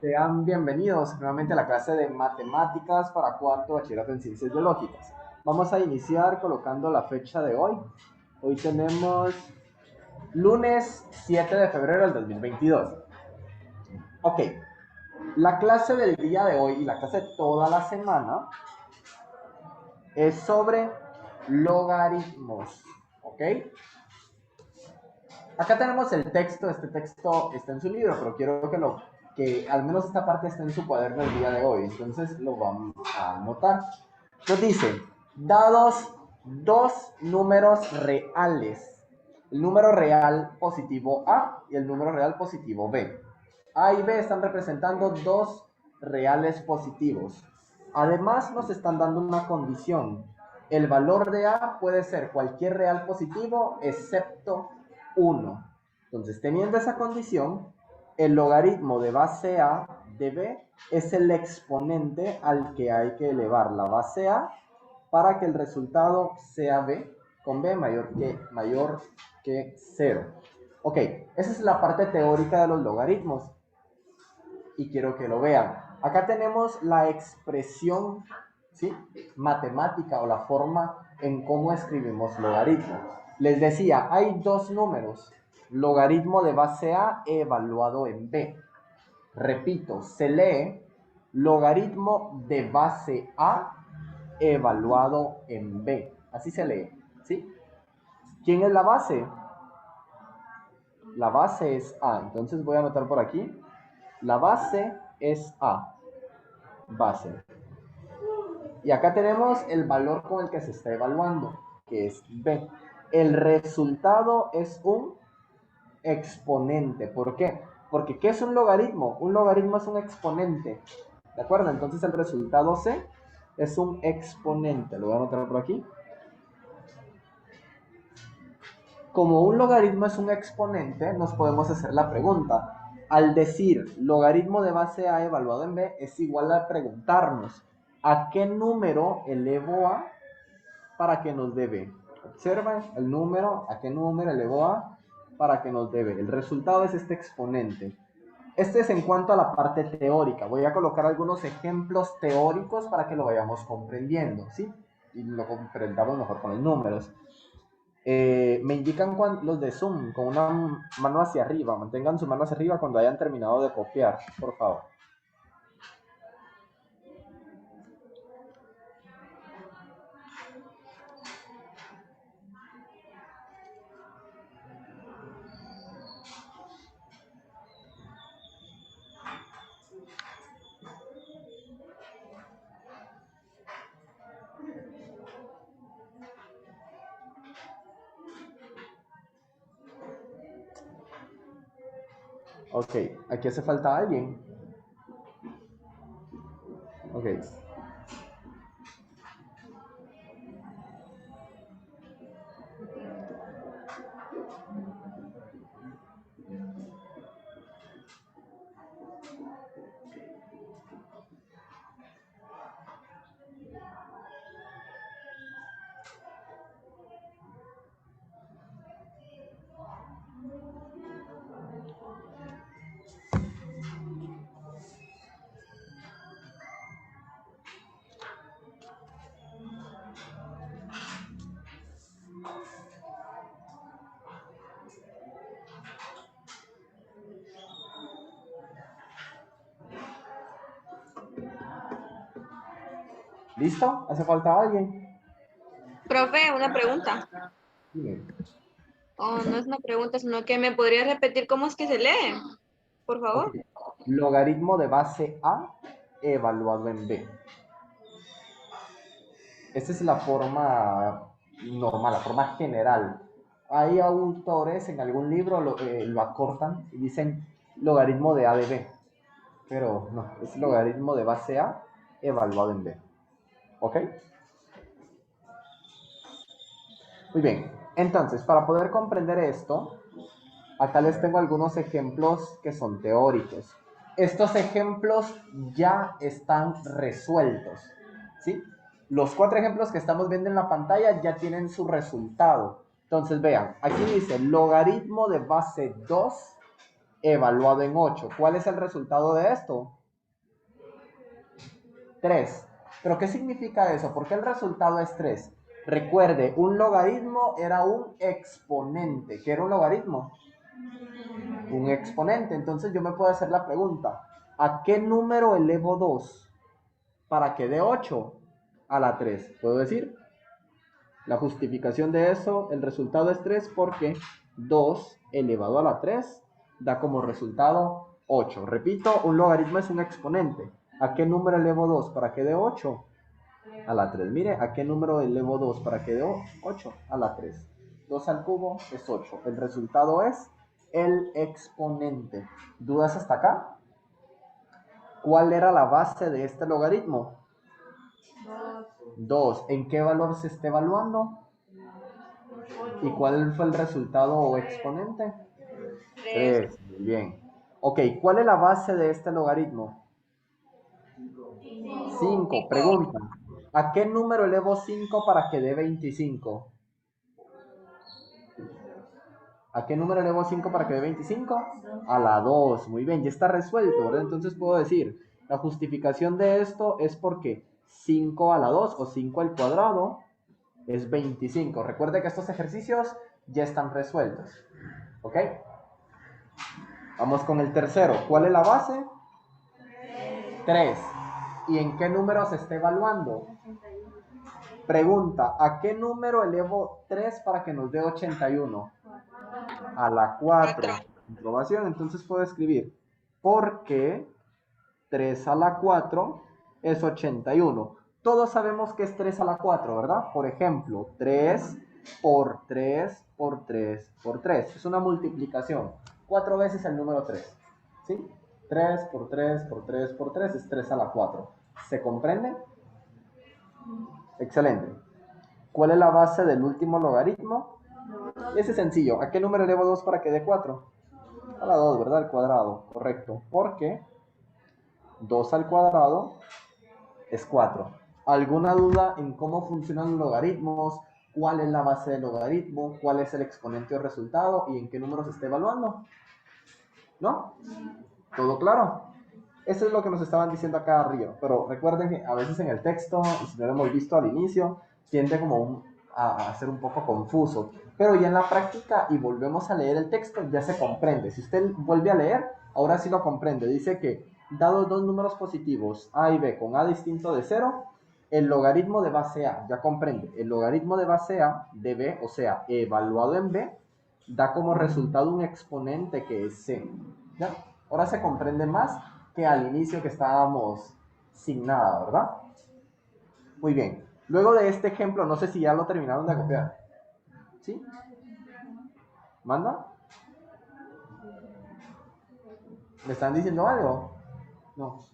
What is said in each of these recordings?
Sean bienvenidos nuevamente a la clase de matemáticas para cuarto bachillerato en ciencias biológicas. Vamos a iniciar colocando la fecha de hoy. Hoy tenemos lunes 7 de febrero del 2022. Ok, la clase del día de hoy y la clase de toda la semana es sobre logaritmos. Ok, acá tenemos el texto. Este texto está en su libro, pero quiero que al menos esta parte esté en su cuaderno el día de hoy. Entonces lo vamos a anotar. Nos dice, dados dos números reales, el número real positivo A y el número real positivo B. A y B están representando dos reales positivos. Además nos están dando una condición. El valor de A puede ser cualquier real positivo excepto 1. Entonces, teniendo esa condición, el logaritmo de base A de B es el exponente al que hay que elevar la base A para que el resultado sea B con B mayor que 0. Ok, esa es la parte teórica de los logaritmos y quiero que lo vean. Acá tenemos la expresión, ¿sí?, matemática o la forma en cómo escribimos logaritmo. Les decía, hay dos números, logaritmo de base A evaluado en B. Repito, se lee logaritmo de base A evaluado en B. Así se lee, ¿sí? ¿Quién es la base? La base es A. Entonces voy a anotar por aquí. La base es A. Base. Y acá tenemos el valor con el que se está evaluando, que es B. El resultado es un exponente. ¿Por qué? Porque ¿qué es un logaritmo? Un logaritmo es un exponente. ¿De acuerdo? Entonces el resultado C es un exponente. Lo voy a anotar por aquí. Como un logaritmo es un exponente, nos podemos hacer la pregunta. Al decir logaritmo de base A evaluado en B, es igual a preguntarnos ¿a qué número elevo A para que nos dé B? Observen el número, ¿a qué número elevo A para que nos dé B? El resultado es este exponente. Este es en cuanto a la parte teórica. Voy a colocar algunos ejemplos teóricos para que lo vayamos comprendiendo, ¿sí? Y lo comprendamos mejor con los números. Me indican los de Zoom con una mano hacia arriba. Mantengan su mano hacia arriba cuando hayan terminado de copiar, por favor. Ok, aquí hace falta alguien. Ok. ¿Listo? ¿Hace falta alguien? Profe, una pregunta. Dime. Oh, no es una pregunta, sino que me podría repetir cómo es que se lee, por Ok. favor. Logaritmo de base A evaluado en B. Esta es la forma normal, la forma general. Hay autores en algún libro lo acortan y dicen logaritmo de A de B. Pero no, es logaritmo de base A evaluado en B. ¿Ok? Muy bien. Entonces, para poder comprender esto, acá les tengo algunos ejemplos que son teóricos. Estos ejemplos ya están resueltos, ¿sí? Los cuatro ejemplos que estamos viendo en la pantalla ya tienen su resultado. Entonces, vean, aquí dice logaritmo de base 2 evaluado en 8. ¿Cuál es el resultado de esto? 3. ¿Pero qué significa eso? ¿Por qué el resultado es 3? Recuerde, un logaritmo era un exponente. ¿Qué era un logaritmo? Un exponente. Entonces yo me puedo hacer la pregunta, ¿a qué número elevo 2 para que dé 8? A la 3. ¿Puedo decir? La justificación de eso, el resultado es 3 porque 2 elevado a la 3 da como resultado 8. Repito, un logaritmo es un exponente. ¿A qué número elevo 2 para que dé 8? A la 3. Mire, ¿a qué número elevo 2 para que dé 8? A la 3. 2 al cubo es 8. El resultado es el exponente. ¿Dudas hasta acá? ¿Cuál era la base de este logaritmo? 2. ¿En qué valor se está evaluando? ¿Y cuál fue el resultado o exponente? 3. Muy bien. Ok, ¿cuál es la base de este logaritmo? 5. Pregunta, ¿a qué número elevo 5 para que dé 25? ¿A qué número elevo 5 para que dé 25? A la 2. Muy bien, ya está resuelto, ¿verdad? Entonces puedo decir, la justificación de esto es porque 5 a la 2 o 5 al cuadrado es 25. Recuerde que estos ejercicios ya están resueltos. ¿Ok? Vamos con el tercero. ¿Cuál es la base? 3. ¿Y en qué número se está evaluando? Pregunta, ¿a qué número elevo 3 para que nos dé 81? A la 4. Comprobación, entonces puedo escribir, porque 3 a la 4 es 81. Todos sabemos que es 3 a la 4, ¿verdad? Por ejemplo, 3 por 3 por 3 por 3. Es una multiplicación. 4 veces el número 3. ¿Sí? 3 por 3 por 3 por 3 es 3 a la 4. ¿Se comprende? Excelente. ¿Cuál es la base del último logaritmo? Ese es sencillo. ¿A qué número elevo 2 para que dé 4? A la 2, ¿verdad? Al cuadrado. Correcto. Porque 2 al cuadrado es 4. ¿Alguna duda en cómo funcionan los logaritmos? ¿Cuál es la base del logaritmo? ¿Cuál es el exponente o resultado? ¿Y en qué número se está evaluando? ¿No? ¿Todo claro? Eso es lo que nos estaban diciendo acá arriba. Pero recuerden que a veces en el texto, y si no lo hemos visto al inicio, tiende como a ser un poco confuso. Pero ya en la práctica, y volvemos a leer el texto, ya se comprende. Si usted vuelve a leer, ahora sí lo comprende. Dice que, dados dos números positivos, A y B, con A distinto de 0, el logaritmo de base A, ya comprende, el logaritmo de base A de B, o sea, evaluado en B, da como resultado un exponente que es C. ¿Ya? Ahora se comprende más que al inicio que estábamos sin nada, ¿verdad? Muy bien. Luego de este ejemplo, no sé si ya lo terminaron de copiar. ¿Sí? ¿Manda? ¿Me están diciendo algo? No.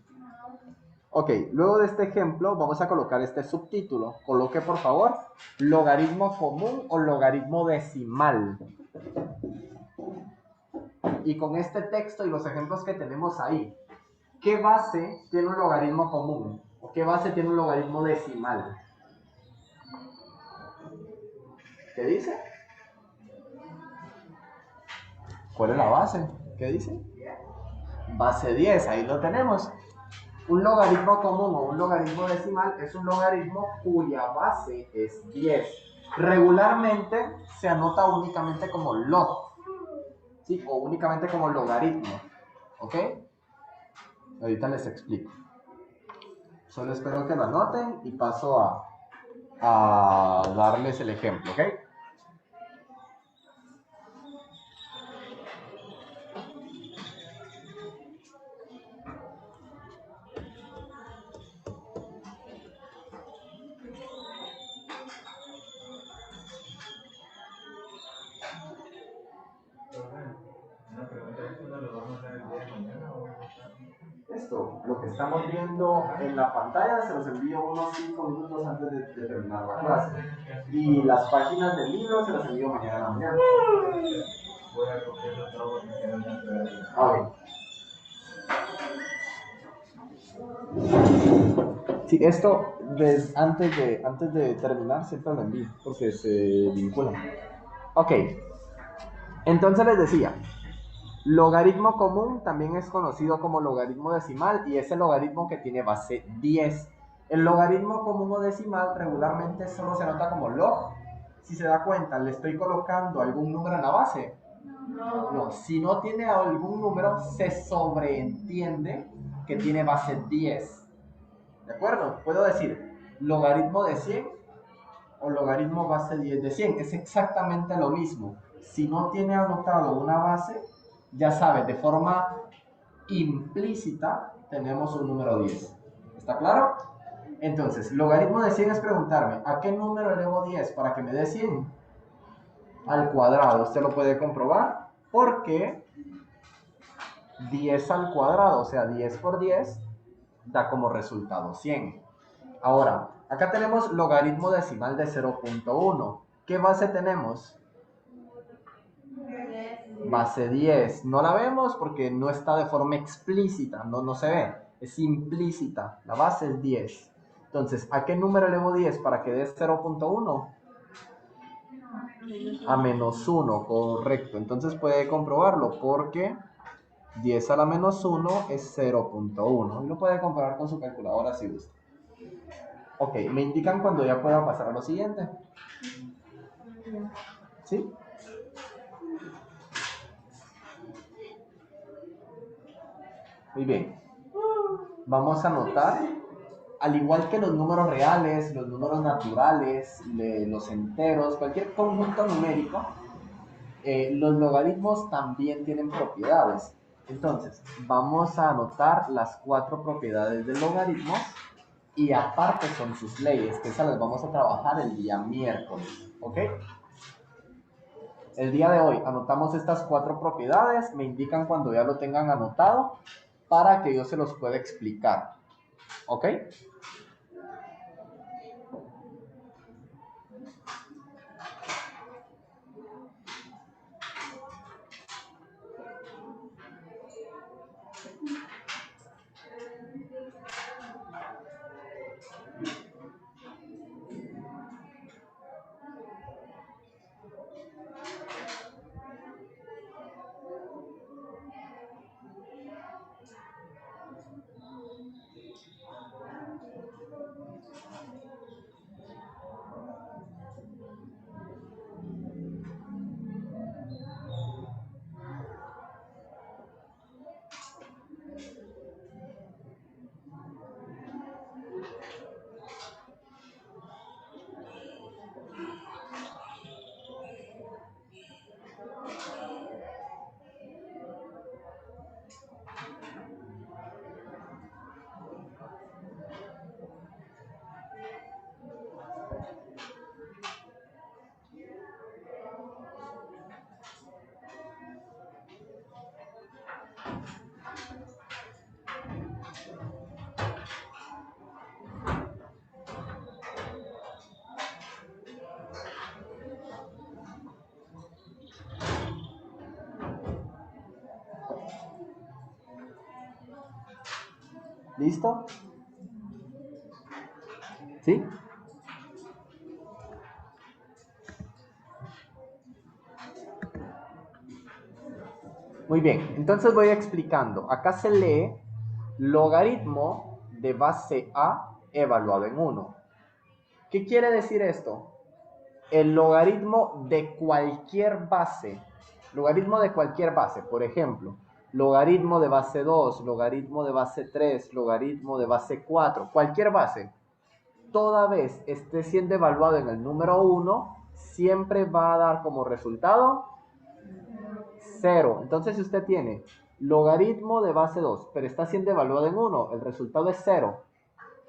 Ok, luego de este ejemplo vamos a colocar este subtítulo. Coloque por favor logaritmo común o logaritmo decimal. Y con este texto y los ejemplos que tenemos ahí, ¿qué base tiene un logaritmo común? ¿O qué base tiene un logaritmo decimal? ¿Qué dice? ¿Cuál es la base? ¿Qué dice? Base 10, ahí lo tenemos. Un logaritmo común o un logaritmo decimal es un logaritmo cuya base es 10. Regularmente se anota únicamente como log, ¿sí? O únicamente como logaritmo, ¿ok? Ahorita les explico. Solo espero que lo anoten y paso a darles el ejemplo, ¿ok? Esto, lo que estamos viendo en la pantalla, se los envío unos 5 minutos antes de terminar la clase. Y las páginas del libro se las envío mañana en la mañana. Voy a cogerlo todo porque sí, esto antes de terminar siempre lo envío porque se vincula. Ok, entonces les decía, Logaritmo común también es conocido como logaritmo decimal y es el logaritmo que tiene base 10. El logaritmo común o decimal regularmente solo se anota como log. Si se da cuenta, le estoy colocando algún número en la base. No, si no tiene algún número, se sobreentiende que tiene base 10. ¿De acuerdo? Puedo decir logaritmo de 100 o logaritmo base 10 de 100. Es exactamente lo mismo. Si no tiene anotado una base, ya sabes, de forma implícita tenemos un número 10. ¿Está claro? Entonces, logaritmo de 100 es preguntarme, ¿a qué número elevo 10 para que me dé 100? Al cuadrado. Usted lo puede comprobar porque 10 al cuadrado, o sea, 10 por 10, da como resultado 100. Ahora, acá tenemos logaritmo decimal de 0.1. ¿Qué base tenemos? Base 10. No la vemos porque no está de forma explícita, no se ve. Es implícita. La base es 10. Entonces, ¿a qué número elevo 10 para que dé 0.1? A menos 1, correcto. Entonces puede comprobarlo porque 10 a la menos 1 es 0.1. Y lo puede comprobar con su calculadora si gusta. Ok, me indican cuando ya pueda pasar a lo siguiente. ¿Sí? Muy bien. Vamos a anotar, al igual que los números reales, los números naturales, los enteros, cualquier conjunto numérico, los logaritmos también tienen propiedades. Entonces, vamos a anotar las 4 propiedades del logaritmo y aparte son sus leyes, que esas las vamos a trabajar el día miércoles. ¿Ok? El día de hoy anotamos estas 4 propiedades, me indican cuando ya lo tengan anotado para que yo se los pueda explicar. ¿Ok? ¿Listo? ¿Sí? Muy bien, entonces voy explicando. Acá se lee logaritmo de base A evaluado en 1. ¿Qué quiere decir esto? El logaritmo de cualquier base. Logaritmo de cualquier base, por ejemplo, logaritmo de base 2, logaritmo de base 3, logaritmo de base 4, cualquier base. Toda vez esté siendo evaluado en el número 1, siempre va a dar como resultado 0. Entonces, si usted tiene logaritmo de base 2, pero está siendo evaluado en 1, el resultado es 0.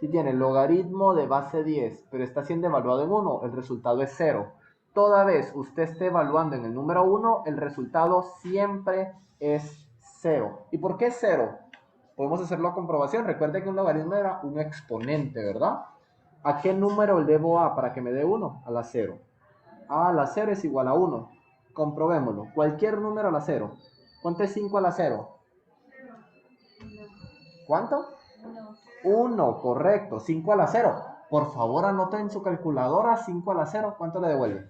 Si tiene logaritmo de base 10, pero está siendo evaluado en 1, el resultado es 0. Toda vez usted esté evaluando en el número 1, el resultado siempre es 0. ¿Y por qué 0? Podemos hacerlo a comprobación. Recuerde que un logaritmo era un exponente, ¿verdad? ¿A qué número elevo a para que me dé 1? A la 0. A a la 0 es igual a 1. Comprobémoslo. Cualquier número a la 0. ¿Cuánto es 5 a la 0? ¿Cuánto? 1, correcto. 5 a la 0. Por favor, anota en su calculadora 5 a la 0. ¿Cuánto le devuelve?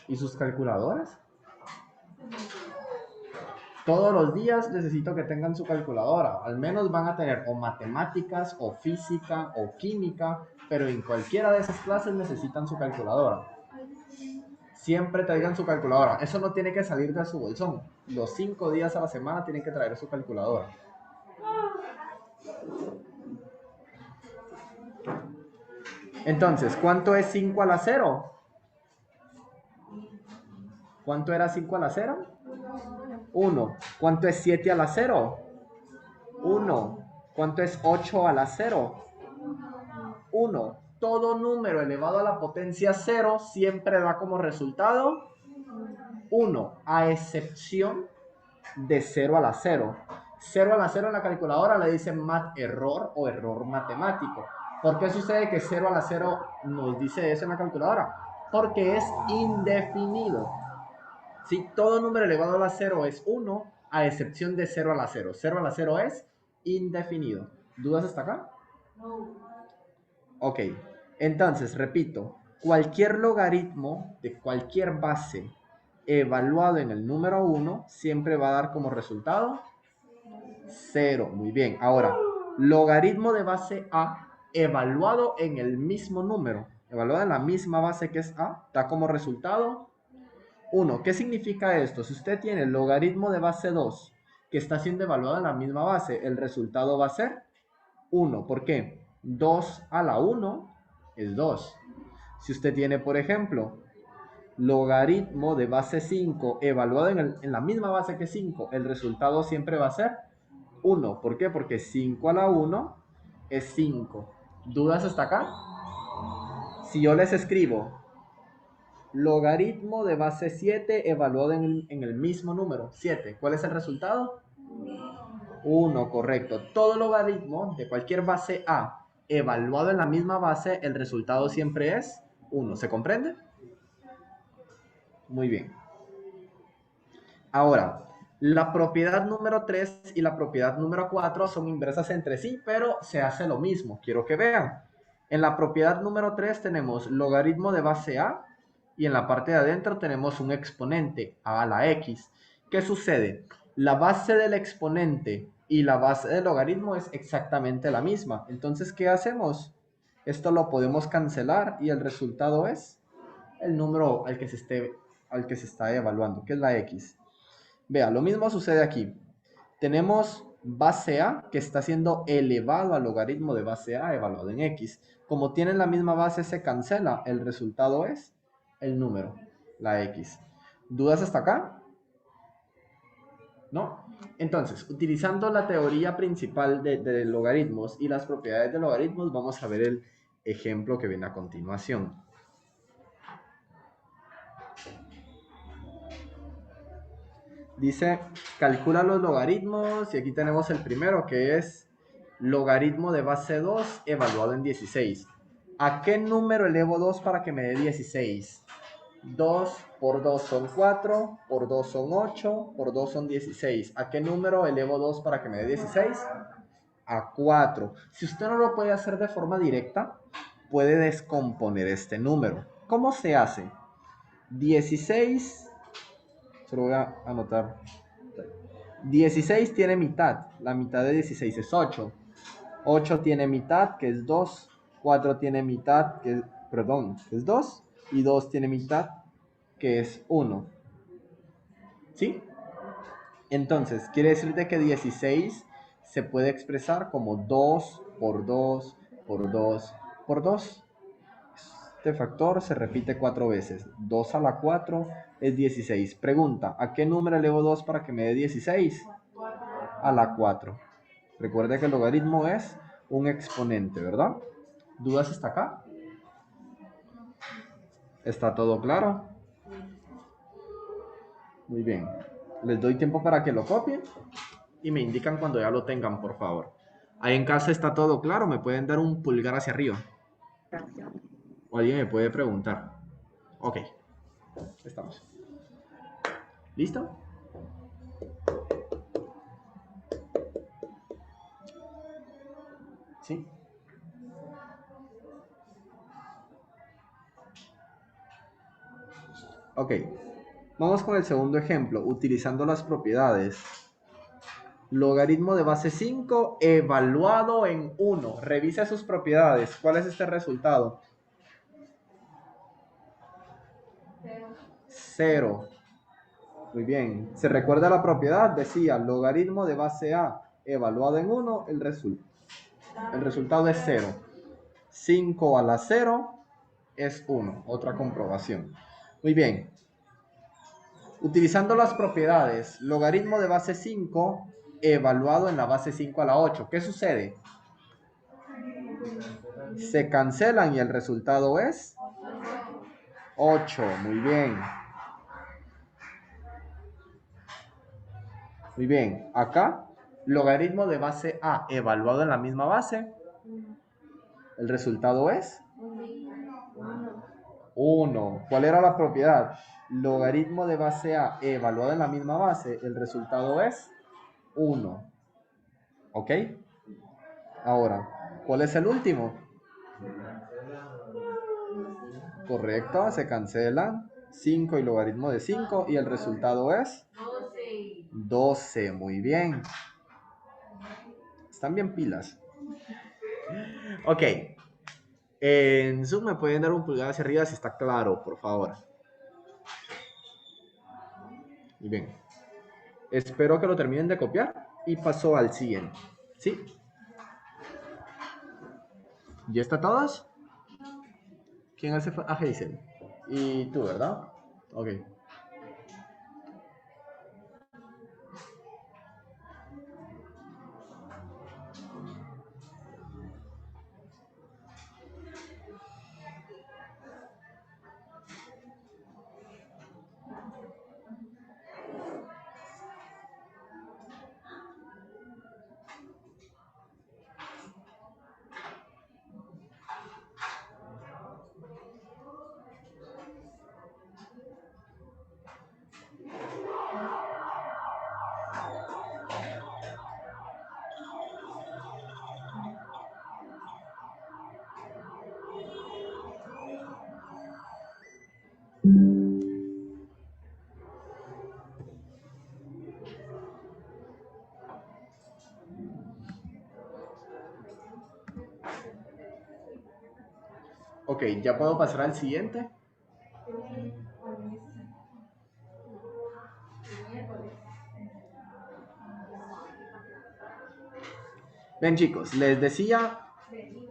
¿Y sus calculadoras? Todos los días necesito que tengan su calculadora. Al menos van a tener o matemáticas, o física, o química, pero en cualquiera de esas clases necesitan su calculadora. Siempre traigan su calculadora. Eso no tiene que salir de su bolsón. Los 5 días a la semana tienen que traer su calculadora. Entonces, ¿cuánto es 5 a la 0? ¿Cuánto era 5 a la 0? 1. ¿Cuánto es 7 a la 0? 1. ¿Cuánto es 8 a la 0? 1. Todo número elevado a la potencia 0 siempre da como resultado 1, a excepción de 0 a la 0. 0 a la 0 en la calculadora le dicen mat error o error matemático. ¿Por qué sucede que 0 a la 0 nos dice eso en la calculadora? Porque es indefinido. Si todo número elevado a la 0 es 1, a excepción de 0 a la 0. 0 a la 0 es indefinido. ¿Dudas hasta acá? Ok. Entonces, repito, cualquier logaritmo de cualquier base evaluado en el número 1 siempre va a dar como resultado 0. Muy bien. Ahora, logaritmo de base A evaluado en el mismo número, evaluado en la misma base que es A, da como resultado 1. ¿Qué significa esto? Si usted tiene el logaritmo de base 2 que está siendo evaluado en la misma base, el resultado va a ser 1. ¿Por qué? 2 a la 1 es 2. Si usted tiene, por ejemplo, logaritmo de base 5 evaluado en la misma base que 5, el resultado siempre va a ser 1. ¿Por qué? Porque 5 a la 1 es 5. ¿Dudas hasta acá? Si yo les escribo logaritmo de base 7 evaluado en el mismo número, 7, ¿cuál es el resultado? 1, correcto. Todo logaritmo de cualquier base A evaluado en la misma base, el resultado siempre es 1. ¿Se comprende? Muy bien. Ahora, la propiedad número 3 y la propiedad número 4 son inversas entre sí, pero se hace lo mismo. Quiero que vean. En la propiedad número 3 tenemos logaritmo de base A y en la parte de adentro tenemos un exponente a la x. ¿Qué sucede? La base del exponente y la base del logaritmo es exactamente la misma. Entonces, ¿qué hacemos? Esto lo podemos cancelar y el resultado es el número al que se está evaluando, que es la x. Vea, lo mismo sucede aquí. Tenemos base A que está siendo elevado al logaritmo de base A evaluado en x. Como tienen la misma base, se cancela. El resultado es el número, la x. ¿Dudas hasta acá? ¿No? Entonces, utilizando la teoría principal de logaritmos y las propiedades de logaritmos, vamos a ver el ejemplo que viene a continuación. Dice, calcula los logaritmos y aquí tenemos el primero que es logaritmo de base 2 evaluado en 16. ¿A qué número elevo 2 para que me dé 16? 2 por 2 son 4, por 2 son 8, por 2 son 16. ¿A qué número elevo 2 para que me dé 16? A 4. Si usted no lo puede hacer de forma directa, puede descomponer este número. ¿Cómo se hace? 16, se lo voy a anotar. 16 tiene mitad, la mitad de 16 es 8. 8 tiene mitad, que es 2. 4 tiene mitad, que es 2. Y 2 tiene mitad, que es 1. ¿Sí? Entonces, quiere decir de que 16 se puede expresar como 2 por 2 por 2 por 2. Este factor se repite 4 veces. 2 a la 4 es 16. Pregunta, ¿a qué número elevo 2 para que me dé 16? A la 4. Recuerde que el logaritmo es un exponente, ¿verdad? ¿Dudas hasta acá? ¿Está todo claro? Muy bien. Les doy tiempo para que lo copien y me indican cuando ya lo tengan, por favor. Ahí en casa está todo claro, me pueden dar un pulgar hacia arriba. O alguien me puede preguntar. Ok, estamos. ¿Listo? ¿Sí? Ok, vamos con el segundo ejemplo, utilizando las propiedades. Logaritmo de base 5 evaluado en 1. Revisa sus propiedades. ¿Cuál es este resultado? 0. Muy bien. ¿Se recuerda la propiedad? Decía, logaritmo de base A evaluado en 1, el resultado es 0. 5 a la 0 es 1. Otra comprobación. Muy bien. Utilizando las propiedades, logaritmo de base 5 evaluado en la base 5 a la 8. ¿Qué sucede? Se cancelan y el resultado es 8. Muy bien. Muy bien. Acá, logaritmo de base A evaluado en la misma base. El resultado es 1. ¿Cuál era la propiedad? Logaritmo de base A evaluado en la misma base. El resultado es 1. ¿Ok? Ahora, ¿cuál es el último? Correcto, se cancelan 5 y logaritmo de 5 y el resultado es 12. Muy bien. Están bien pilas. Ok. En Zoom me pueden dar un pulgar hacia arriba si está claro, por favor. Muy bien. Espero que lo terminen de copiar y paso al siguiente. ¿Sí? ¿Ya está todos? ¿Quién hace? Ah, Hazel. Y tú, ¿verdad? Ok. Ok, ¿ya puedo pasar al siguiente? Bien, chicos, les decía,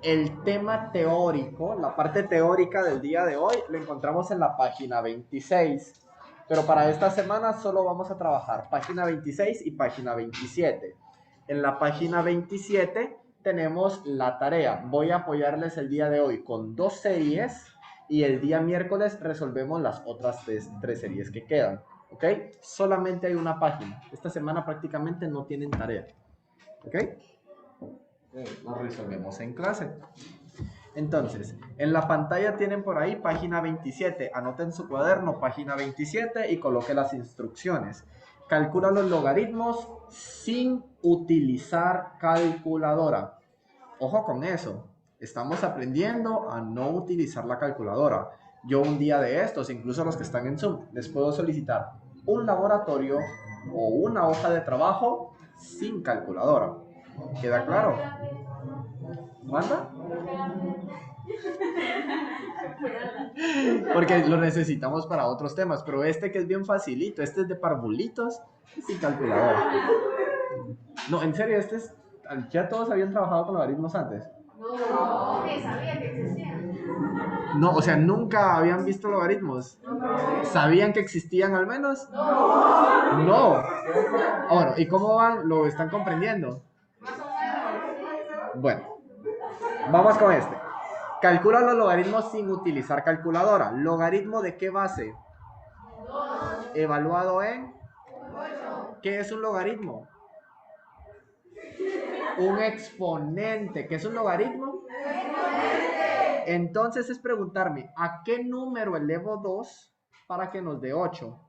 el tema teórico, la parte teórica del día de hoy, lo encontramos en la página 26. Pero para esta semana solo vamos a trabajar página 26 y página 27. En la página 27 tenemos la tarea. Voy a apoyarles el día de hoy con 2 series y el día miércoles resolvemos las otras tres series que quedan. ¿Ok? Solamente hay una página. Esta semana prácticamente no tienen tarea. ¿Ok? Lo resolvemos en clase. Entonces, en la pantalla tienen por ahí página 27. Anoten su cuaderno, página 27 y coloque las instrucciones. Calcula los logaritmos sin utilizar calculadora. Ojo con eso. Estamos aprendiendo a no utilizar la calculadora. Yo un día de estos, incluso los que están en Zoom, les puedo solicitar un laboratorio o una hoja de trabajo sin calculadora. ¿Queda claro? ¿Manda? Porque lo necesitamos para otros temas, pero este que es bien facilito, este es de parvulitos, sin calculadora. No, en serio, este es... ¿Ya todos habían trabajado con logaritmos antes? No, que sabía que existían. No, o sea, ¿nunca habían visto logaritmos? ¿Sabían que existían al menos? No. Bueno, ¿y cómo van? ¿Lo están comprendiendo? Más o menos. Bueno, vamos con este. Calcula los logaritmos sin utilizar calculadora. ¿Logaritmo de qué base? 2, Evaluado en... 8. ¿Qué es un logaritmo? Un exponente. ¿Qué es un logaritmo? Entonces es preguntarme, ¿a qué número elevo 2 para que nos dé 8?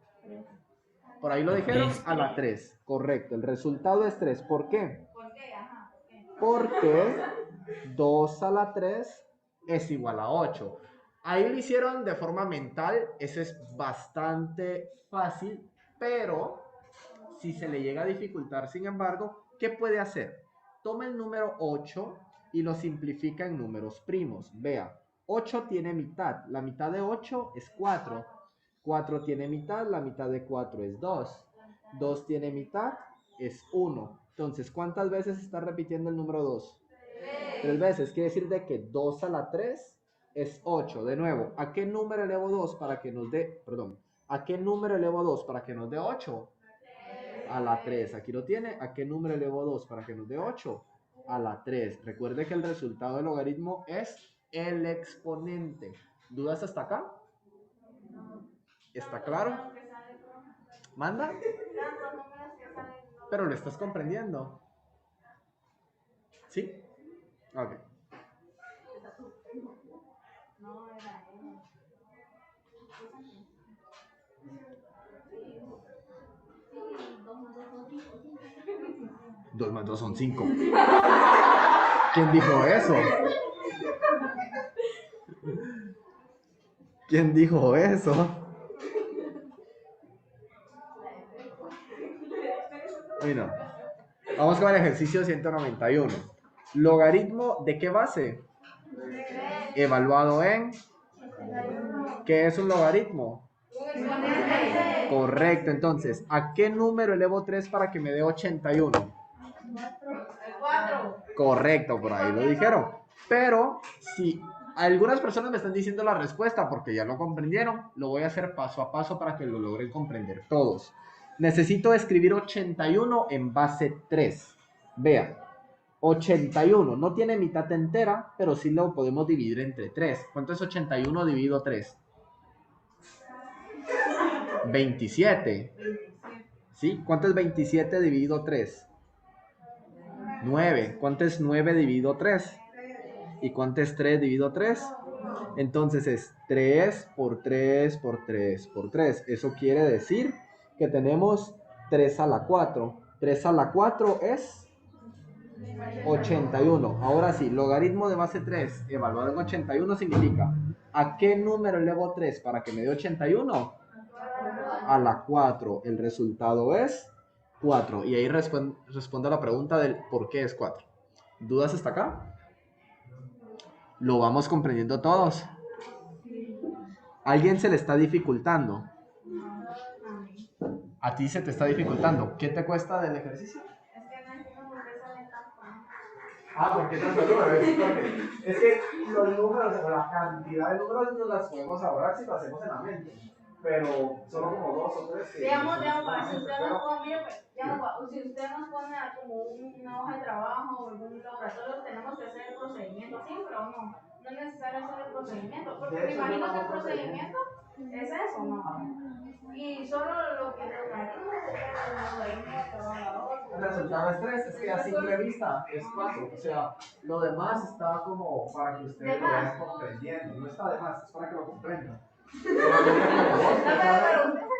Por ahí lo dijeron, a la 3. Correcto, el resultado es 3. ¿Por qué? ¿Por qué? Ajá, ¿por qué? Porque 2 a la 3 es igual a 8. Ahí lo hicieron de forma mental, eso es bastante fácil, pero si se le llega a dificultar, sin embargo, ¿qué puede hacer? Toma el número 8 y lo simplifica en números primos. Vea, 8 tiene mitad, la mitad de 8 es 4. 4 tiene mitad, la mitad de 4 es 2. 2 tiene mitad, es 1. Entonces, ¿cuántas veces está repitiendo el número 2? 3 veces. Quiere decir de que 2 a la 3 es 8. De nuevo, ¿a qué número elevo 2 para que nos dé, perdón, ¿a qué número elevo 2 para que nos dé 8? A la 3. Aquí lo tiene. ¿A qué número elevo 2 para que nos dé 8? A la 3. Recuerde que el resultado del logaritmo es el exponente. ¿Dudas hasta acá? ¿Está claro? ¿Manda? Pero lo estás comprendiendo. ¿Sí? Ok. No, era él. 2 más 2 son 5. ¿Quién dijo eso? ¿Quién dijo eso? Bueno, vamos con el ejercicio 191. ¿Logaritmo de qué base? Evaluado en... ¿Qué es un logaritmo? Correcto, entonces, ¿a qué número elevo 3 para que me dé 81? 4. Correcto, por ahí lo dijeron. Pero si algunas personas me están diciendo la respuesta porque ya lo comprendieron, lo voy a hacer paso a paso para que lo logren comprender todos. Necesito escribir 81 en base 3. Vea, 81 no tiene mitad entera, pero sí lo podemos dividir entre 3. ¿Cuánto es 81 dividido 3? 27. ¿Sí? ¿Cuánto es 27 dividido 3? 9. ¿Cuánto es 9 dividido 3? ¿Y cuánto es 3 dividido 3? Entonces es 3 por 3 por 3 por 3. Eso quiere decir que tenemos 3 a la 4. 3 a la 4 es 81. Ahora sí, logaritmo de base 3 evaluado en 81 significa ¿a qué número elevo 3 para que me dé 81? A la 4. El resultado es 4. Y ahí respondo a la pregunta del por qué es 4. ¿Dudas hasta acá? ¿Lo vamos comprendiendo todos? ¿Alguien se le está dificultando? ¿A ti se te está dificultando? ¿Qué te cuesta del ejercicio? Es que no entiendo por qué sale tan fácil. ¿Por qué tanto número? Es que los números o la cantidad de números no las podemos ahorrar si lo hacemos en la mente. Pero solo como 2 o 3. Digamos, si usted nos pone, mire, pues, digamos, si usted nos pone como una hoja de trabajo o algún laboratorio, tenemos que hacer el procedimiento siempre o no. No es necesario hacer el procedimiento, porque me imagino que el procedimiento es eso, ¿no? Y solo lo que logaritmo sería el logaritmo trabajador. El resultado es 3, es que a simple vista es 4. O sea, lo demás está como para que ustedes lo vayan comprendiendo. No está de más, es para que lo comprendan.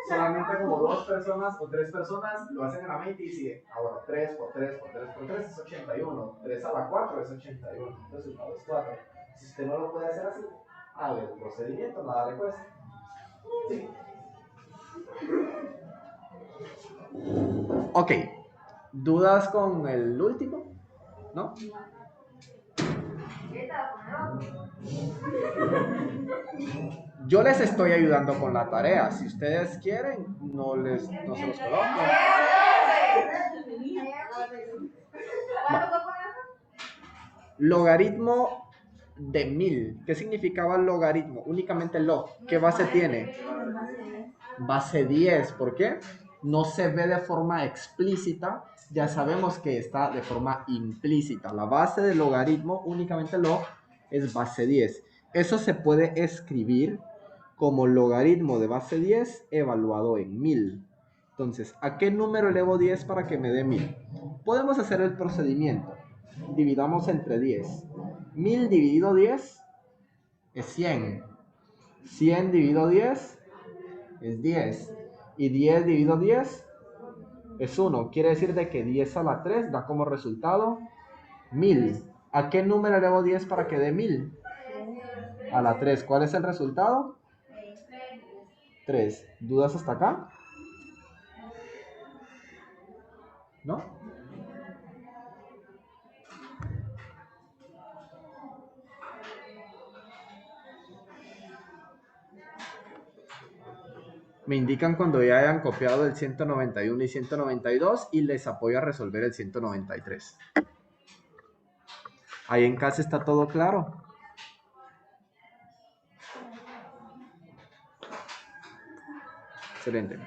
Solamente como 2 personas o 3 personas lo hacen en la mente y dicen, ahora 3 por 3 por 3 por 3 es 81. 3 a la 4 es 81. El resultado es 4. Si usted no lo puede hacer así, haga el procedimiento, nada le cuesta. Sí. Ok, ¿dudas con el último? ¿No? Yo les estoy ayudando con la tarea. Si ustedes quieren, no se los coloco. Logaritmo de 1000. ¿Qué significaba logaritmo? Únicamente lo. ¿Qué base tiene? Base 10. ¿Por qué? No se ve de forma explícita. Ya sabemos que está de forma implícita. La base del logaritmo, únicamente lo, es base 10. Eso se puede escribir como logaritmo de base 10 evaluado en 1000. Entonces, ¿a qué número elevo 10 para que me dé 1000? Podemos hacer el procedimiento. Dividamos entre 10. 1000 dividido 10 es 100. 100 dividido 10 es 10. Y 10 dividido 10 es 1. Quiere decir de que 10 a la 3 da como resultado 1000. ¿A qué número elevo 10 para que dé 1000? a la 3. ¿Cuál es el resultado? 3. ¿Dudas hasta acá? ¿No? Me indican cuando ya hayan copiado el 191 y 192 y les apoyo a resolver el 193. Ahí en casa está todo claro. Excelente.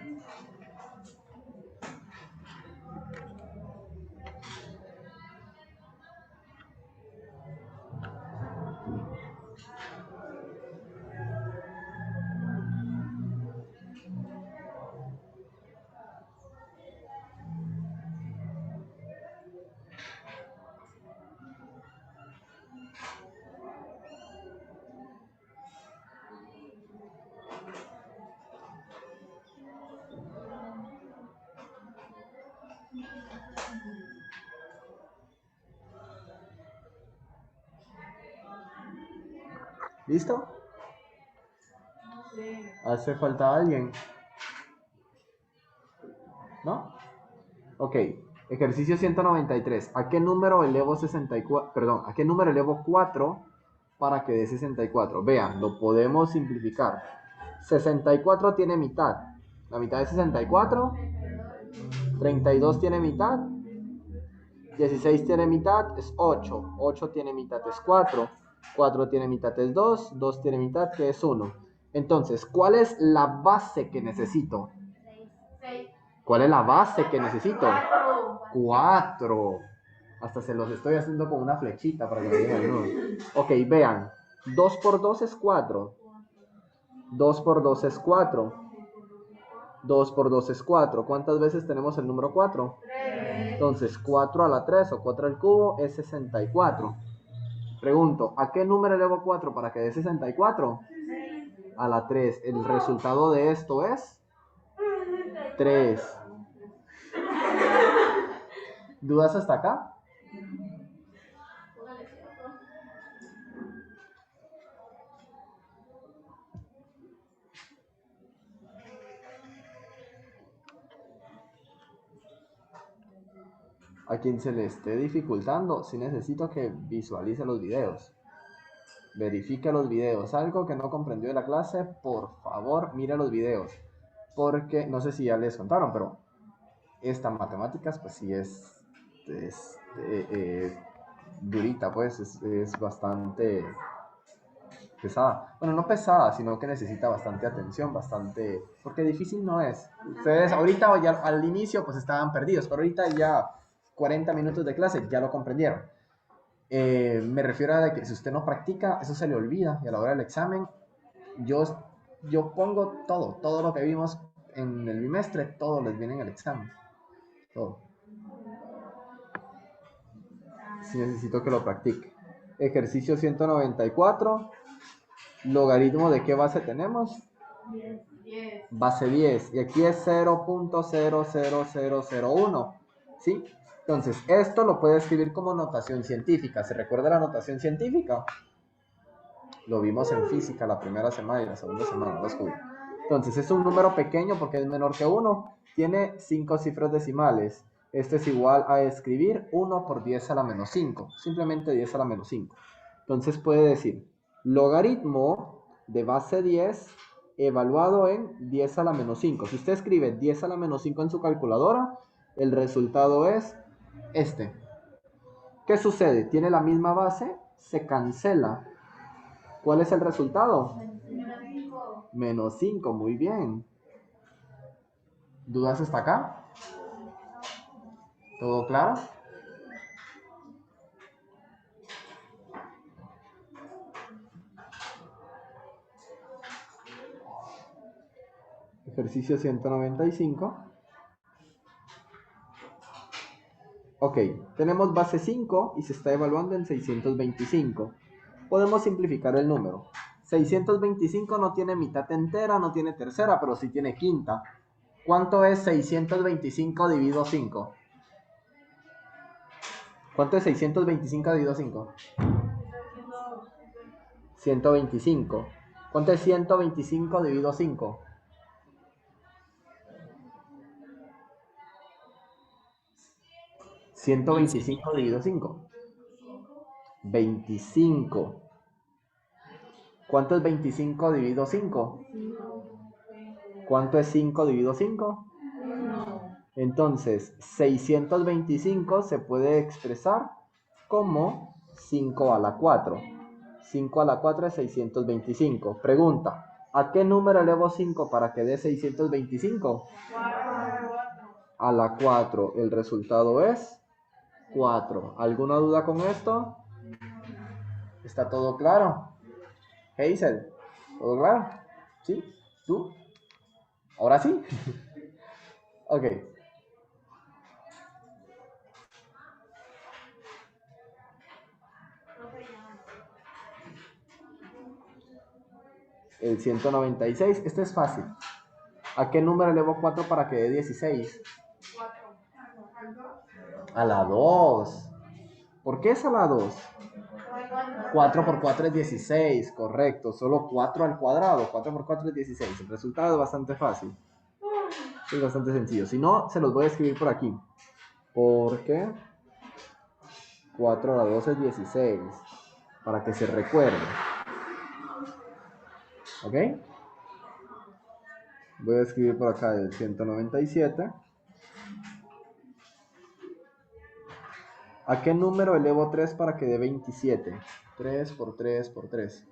¿Listo? ¿Hace falta alguien? ¿No? Ok. Ejercicio 193. ¿A qué número elevo 64? Perdón, ¿a qué número elevo 4 para que dé 64? Vean, lo podemos simplificar. 64 tiene mitad. La mitad de 64. 32 tiene mitad. 16 tiene mitad, es 8. 8 tiene mitad, es 4. 4 tiene mitad, es 2. 2 tiene mitad, que es 1. Entonces, ¿cuál es la base que necesito? 6. ¿Cuál es la base que necesito? 4. Hasta se los estoy haciendo con una flechita para que me digan, ¿no? Ok, vean. 2 por 2 es 4. 2 por 2 es 4. 2 por 2 es 4. ¿Cuántas veces tenemos el número 4? 3. Entonces, 4 a la 3 o 4 al cubo es 64. Pregunto, ¿a qué número elevo 4 para que dé 64? A la 3. El resultado de esto es 3. ¿Dudas hasta acá? A quien se le esté dificultando, sí necesito que visualice los videos. Verifique los videos. Algo que no comprendió de la clase, por favor, mire los videos. Porque, no sé si ya les contaron, pero esta matemáticas, pues sí es durita, pues es bastante pesada. Bueno, no pesada, sino que necesita bastante atención, bastante... Porque difícil no es. Ustedes ahorita ya al inicio pues estaban perdidos, pero ahorita ya 40 minutos de clase ya lo comprendieron. Me refiero a que si usted no practica, eso se le olvida y a la hora del examen yo pongo todo lo que vimos en el bimestre, todo les viene en el examen. Todo. Si necesito que lo practique. Ejercicio 194. ¿Logaritmo de qué base tenemos? 10. Base 10. Y aquí es 0.00001. ¿Sí? Entonces, esto lo puede escribir como notación científica. ¿Se recuerda la notación científica? Lo vimos en física la primera semana y la segunda semana. Lo descubrí. Entonces, es un número pequeño porque es menor que 1. Tiene 5 cifras decimales. Esto es igual a escribir 1 por 10 a la menos 5. Simplemente 10 a la menos 5. Entonces puede decir logaritmo de base 10 evaluado en 10 a la menos 5. Si usted escribe 10 a la menos 5 en su calculadora, el resultado es este. ¿Qué sucede? Tiene la misma base, se cancela. ¿Cuál es el resultado? Menos 5, muy bien. ¿Dudas hasta acá? ¿Todo claro? Ejercicio 195. Ok, tenemos base 5 y se está evaluando en 625. Podemos simplificar el número. 625 no tiene mitad entera, no tiene tercera, pero sí tiene quinta. ¿Cuánto es 625 dividido 5? ¿Cuánto es 625 dividido 5? 125. ¿Cuánto es 125 dividido 5? 125 dividido 5. 25. ¿Cuánto es 25 dividido 5? ¿Cuánto es 5 dividido 5? Entonces, 625 se puede expresar como 5 a la 4. 5 a la 4 es 625. Pregunta, ¿a qué número elevo 5 para que dé 625? A la 4. El resultado es 4. ¿Alguna duda con esto? ¿Está todo claro? Hazel, ¿todo claro? ¿Sí? ¿Tú? ¿Ahora sí? Ok. El 196. Este es fácil. ¿A qué número elevo 4 para que dé 16? A la 2. ¿Por qué es a la 2? 4 por 4 es 16, correcto. Solo 4 al cuadrado. 4 por 4 es 16. El resultado es bastante fácil. Es bastante sencillo. Si no, se los voy a escribir por aquí. Porque 4 a la 2 es 16. Para que se recuerde. ¿Ok? Voy a escribir por acá el 197. ¿A qué número elevo 3 para que dé 27? 3 por 3 por 3.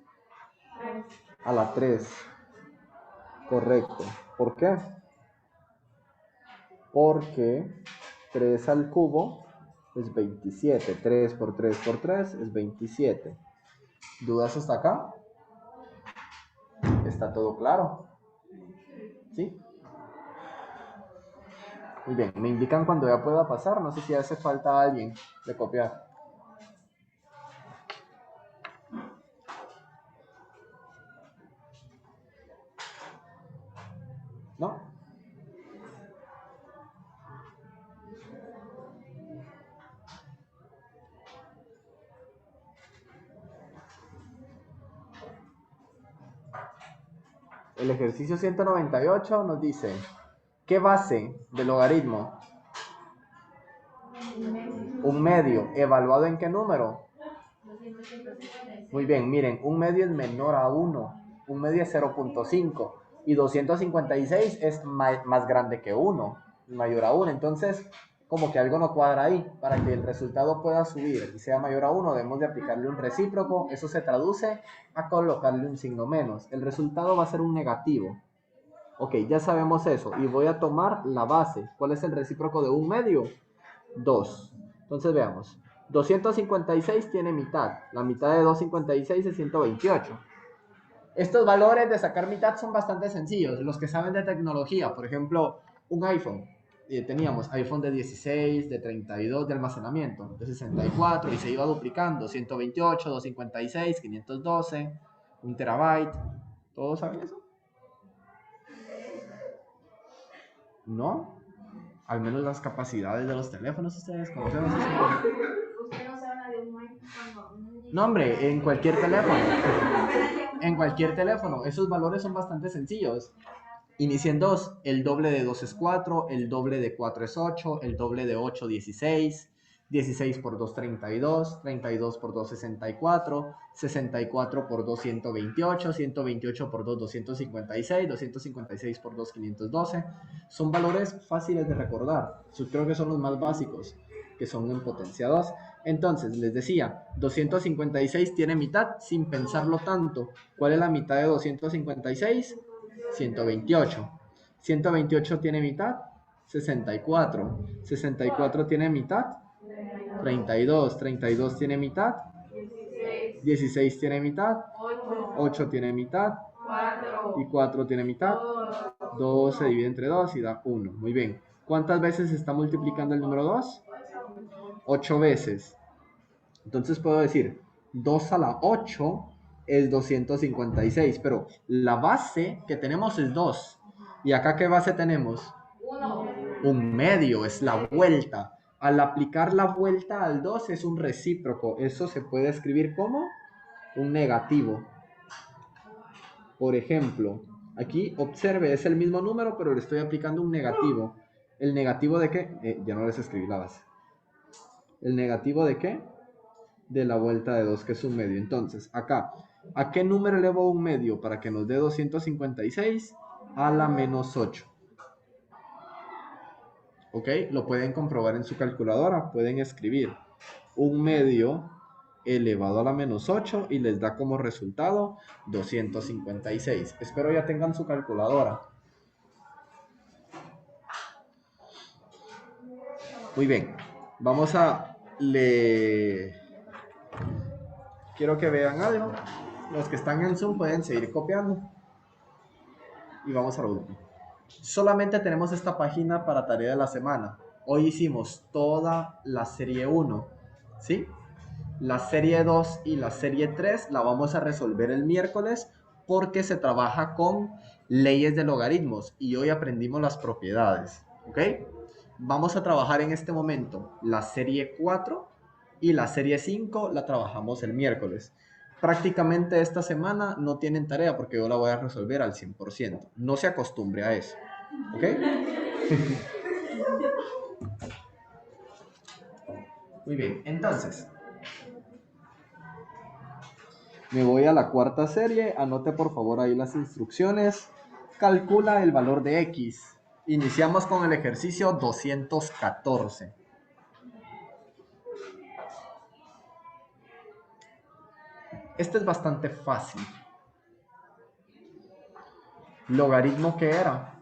A la 3. Correcto. ¿Por qué? Porque 3 al cubo es 27. 3 por 3 por 3 es 27. ¿Dudas hasta acá? ¿Está todo claro? ¿Sí? Muy bien. Me indican cuando ya pueda pasar. No sé si hace falta alguien de copiar. ¿No? El ejercicio 198 nos dice, ¿qué base del logaritmo? Un medio. ¿Evaluado en qué número? Muy bien, miren, un medio es menor a 1. Un medio es 0.5. Y 256 es más grande que 1. Mayor a 1. Entonces, como que algo no cuadra ahí. Para que el resultado pueda subir y sea mayor a 1, debemos de aplicarle un recíproco. Eso se traduce a colocarle un signo menos. El resultado va a ser un negativo. Ok, ya sabemos eso. Y voy a tomar la base. ¿Cuál es el recíproco de un medio? 2. Entonces veamos. 256 tiene mitad. La mitad de 256 es 128. Estos valores de sacar mitad son bastante sencillos. Los que saben de tecnología, por ejemplo, un iPhone. Teníamos iPhone de 16, de 32 de almacenamiento, de 64 y se iba duplicando. 128, 256, 512, 1 terabyte. ¿Todos saben eso? ¿No? Al menos las capacidades de los teléfonos ustedes conocen eso. Usted no se habla de un iPhone. No, hombre, en cualquier teléfono. En cualquier teléfono. Esos valores son bastante sencillos. Inician 2. El doble de 2 es 4. El doble de 4 es 8. El doble de 8, 16. 16 por 2, 32. 32 por 2, 64. 64 por 2, 128. 128 por 2, 256. 256 por 2, 512. Son valores fáciles de recordar. Creo que son los más básicos, que son en potencia 2. Entonces, les decía, 256 tiene mitad sin pensarlo tanto. ¿Cuál es la mitad de 256? 128. 128 tiene mitad, 64. 64 tiene mitad, 32. 32 tiene mitad, 16 tiene mitad, 8 tiene mitad, y 4 tiene mitad. 2 se divide entre 2 y da 1. Muy bien. ¿Cuántas veces se está multiplicando el número 2? 8 veces. Entonces puedo decir 2 a la 8 es 256, pero la base que tenemos es 2. ¿Y acá qué base tenemos? 1. Un medio, es la vuelta. Al aplicar la vuelta al 2 es un recíproco. Eso se puede escribir como un negativo. Por ejemplo, aquí observe, es el mismo número, pero le estoy aplicando un negativo. ¿El negativo de qué? Ya no les escribí la base. ¿El negativo de qué? De la vuelta de 2, que es un medio. Entonces, acá, ¿a qué número elevo un medio para que nos dé 256? A la menos 8. ¿Ok? Lo pueden comprobar en su calculadora. Pueden escribir un medio elevado a la menos 8 y les da como resultado 256. Espero ya tengan su calculadora. Muy bien. Vamos a Quiero que vean algo. Los que están en Zoom pueden seguir copiando. Y vamos a lo último. Solamente tenemos esta página para tarea de la semana. Hoy hicimos toda la serie 1, ¿sí? La serie 2 y la serie 3 la vamos a resolver el miércoles porque se trabaja con leyes de logaritmos y hoy aprendimos las propiedades, ¿ok? Vamos a trabajar en este momento la serie 4 y la serie 5 la trabajamos el miércoles. Prácticamente esta semana no tienen tarea porque yo la voy a resolver al 100%. No se acostumbre a eso, ¿ok? Muy bien, entonces me voy a la cuarta serie. Anote por favor ahí las instrucciones. Calcula el valor de X. Iniciamos con el ejercicio 214. Este es bastante fácil. ¿Logaritmo qué era?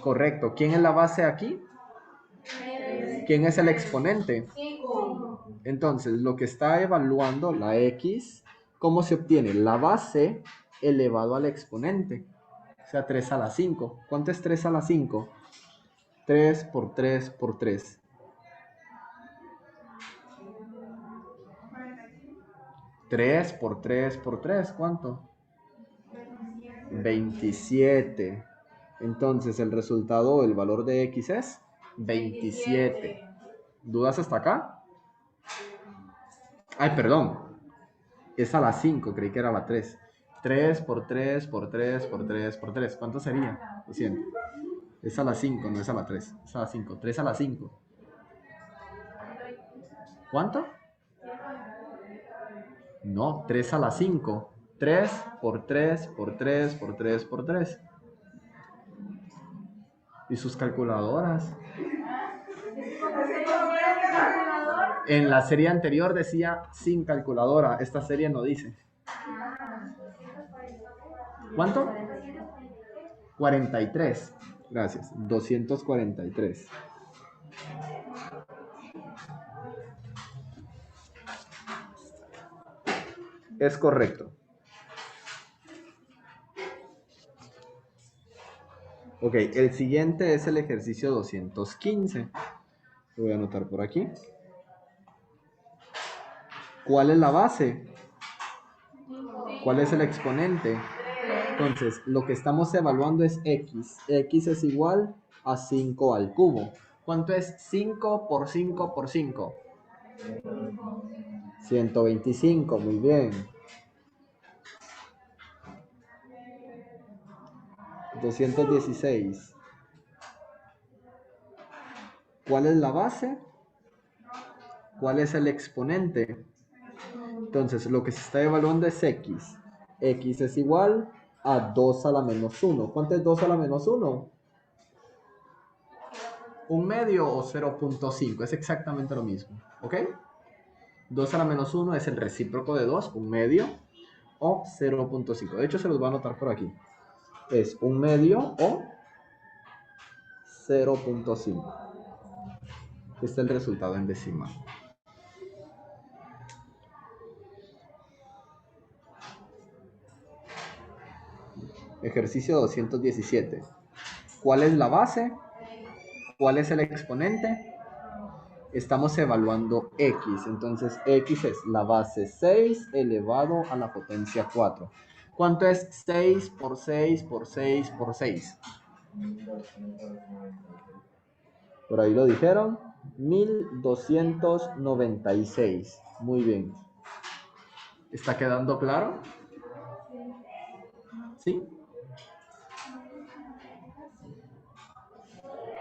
Correcto. ¿Quién es la base aquí? ¿Quién es el exponente? Entonces, lo que está evaluando la X, ¿cómo se obtiene? La base elevado al exponente. O sea, 3 a la 5. ¿Cuánto es 3 a la 5? 3 por 3 por 3. 3 por 3 por 3, ¿cuánto? 27. Entonces, el resultado, el valor de X es 27. ¿Dudas hasta acá? Ay, perdón. Es a la 5, creí que era la 3. 3 por 3 por 3 por 3 por 3. ¿Cuánto sería? Lo siento. Es a la 5, no es a la 3. Es a la 5. 3 a la 5. ¿Cuánto? No, 3 a la 5. 3 por 3 por 3 por 3 por 3. ¿Y sus calculadoras? En la serie anterior decía sin calculadora. Esta serie no dice. ¿Cuánto? 43. Gracias. 243. Es correcto. Ok, el siguiente es el ejercicio 215. Lo voy a anotar por aquí. ¿Cuál es la base? ¿Cuál es el exponente? Entonces, lo que estamos evaluando es X. X es igual a 5 al cubo. ¿Cuánto es 5 por 5 por 5? 125, muy bien. 216. ¿Cuál es la base? ¿Cuál es el exponente? Entonces, lo que se está evaluando es X. X es igual a 2 a la menos 1. ¿Cuánto es 2 a la menos 1? ¿Un medio o 0.5? Es exactamente lo mismo, ¿ok? 2 a la menos 1 es el recíproco de 2, un medio, o 0.5. De hecho, se los voy a anotar por aquí. Es un medio o 0.5. Este es el resultado en decimal. Ejercicio 217. ¿Cuál es la base? ¿Cuál es el exponente? Estamos evaluando X. Entonces, X es la base 6 elevado a la potencia 4. ¿Cuánto es 6 por 6 por 6 por 6? Por ahí lo dijeron. 1296. Muy bien. ¿Está quedando claro? ¿Sí?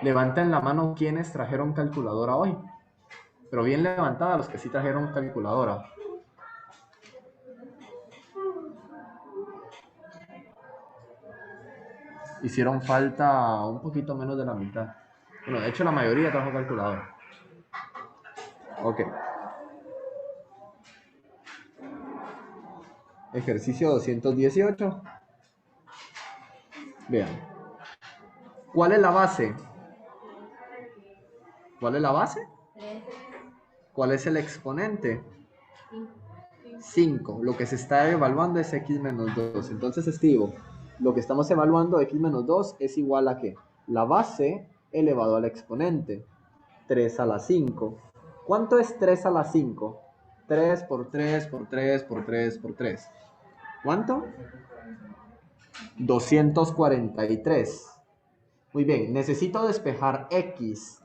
Levanten la mano quienes trajeron calculadora hoy. Pero bien levantada los que sí trajeron calculadora. Hicieron falta un poquito menos de la mitad. Bueno, de hecho la mayoría trajo calculadora. Ok. Ejercicio 218. Vean. ¿Cuál es la base? ¿Cuál es la base? ¿Cuál es el exponente? 5. Lo que se está evaluando es x menos 2. Entonces escribo, lo que estamos evaluando, x menos 2, es igual a ¿qué? La base elevado al exponente. 3 a la 5. ¿Cuánto es 3 a la 5? 3 por 3 por 3 por 3 por 3. ¿Cuánto? 243. Muy bien, necesito despejar x.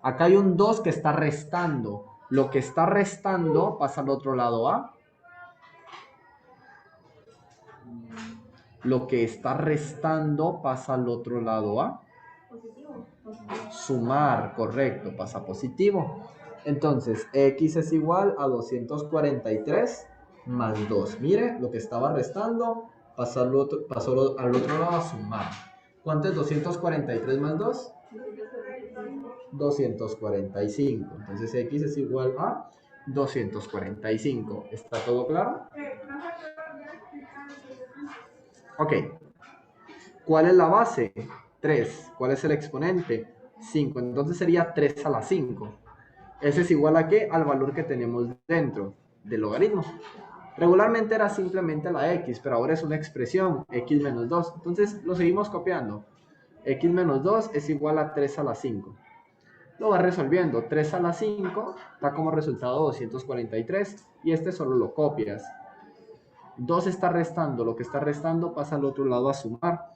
Acá hay un 2 que está restando. Lo que está restando pasa al otro lado A. Lo que está restando pasa al otro lado A. Sumar, correcto, pasa positivo. Entonces, x es igual a 243 más 2. Mire, lo que estaba restando pasó al otro lado a sumar. ¿Cuánto es 243 más 2? 245. Entonces, x es igual a 245. ¿Está todo claro? Ok. ¿Cuál es la base? 3. ¿Cuál es el exponente? 5. Entonces sería 3 a la 5. Ese es igual a ¿qué? Al valor que tenemos dentro del logaritmo. Regularmente era simplemente la x, pero ahora es una expresión, x menos 2. Entonces lo seguimos copiando. X menos 2 es igual a 3 a la 5. Lo va resolviendo. 3 a la 5 da como resultado 243 y este solo lo copias. 2 está restando. Lo que está restando pasa al otro lado a sumar.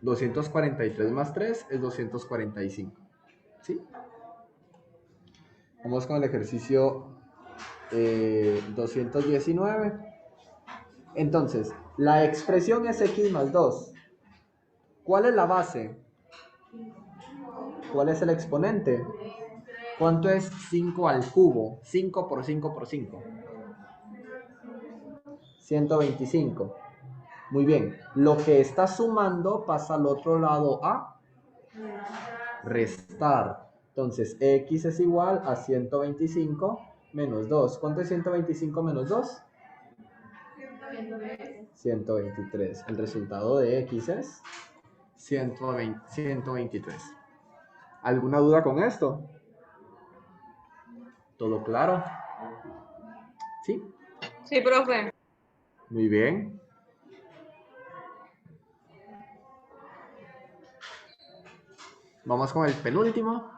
243 más 3 es 245. ¿Sí? Vamos con el ejercicio 219. Entonces, la expresión es x más 2. ¿Cuál es la base? ¿Cuál es el exponente? ¿Cuánto es 5 al cubo? 5 por 5 por 5. 125. Muy bien. Lo que está sumando pasa al otro lado a restar. Entonces, x es igual a 125 menos 2. ¿Cuánto es 125 menos 2? 123. El resultado de x es 123. ¿Alguna duda con esto? ¿Todo claro? ¿Sí? Sí, profe. Muy bien. Vamos con el penúltimo.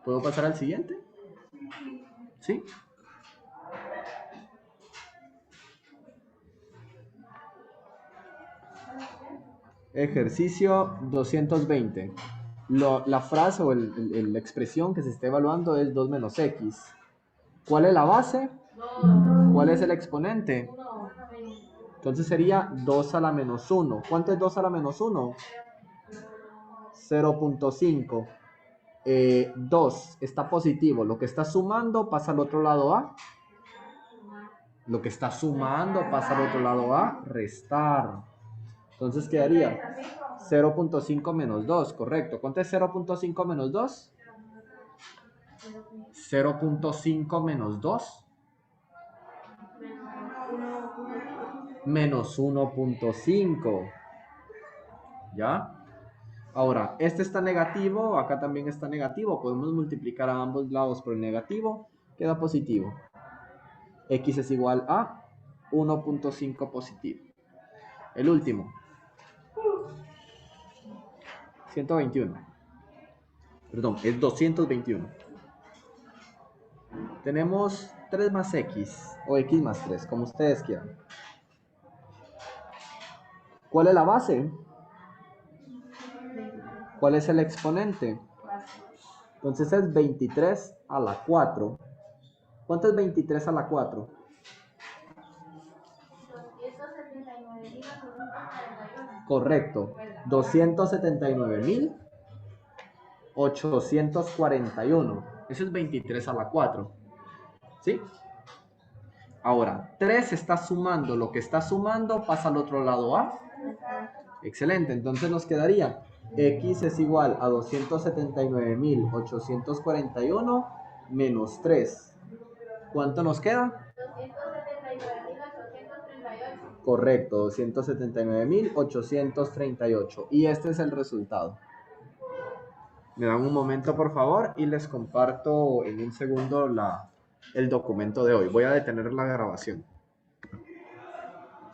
¿Puedo pasar al siguiente? ¿Sí? Ejercicio 220. La frase o la expresión que se está evaluando es 2 menos x. ¿Cuál es la base? ¿Cuál es el exponente? Entonces sería 2 a la menos 1. ¿Cuánto es 2 a la menos 1? 0.5. 2 está positivo. Lo que está sumando pasa al otro lado a. Lo que está sumando pasa al otro lado a restar. Entonces quedaría 0.5 menos 2, correcto. ¿Cuánto es 0.5 menos 2? 0.5 menos 2. Menos 1.5. ¿Ya? Ahora, este está negativo, acá también está negativo. Podemos multiplicar a ambos lados por el negativo. Queda positivo. X es igual a 1.5 positivo. El último. 121. Perdón, es 221. Tenemos 3 más x o x más 3, como ustedes quieran. ¿Cuál es la base? ¿Cuál es el exponente? Entonces es 23 a la 4. ¿Cuánto es 23 a la 4? 279.841. Correcto. 279.841. Eso es 23 a la 4. ¿Sí? Ahora, 3 está sumando. Lo que está sumando pasa al otro lado A. Excelente. Entonces nos quedaría X es igual a 279.841 menos 3. ¿Cuánto nos queda? 279.838. Correcto, 279.838. Y este es el resultado. Me dan un momento, por favor, y les comparto en un segundo el documento de hoy. Voy a detener la grabación.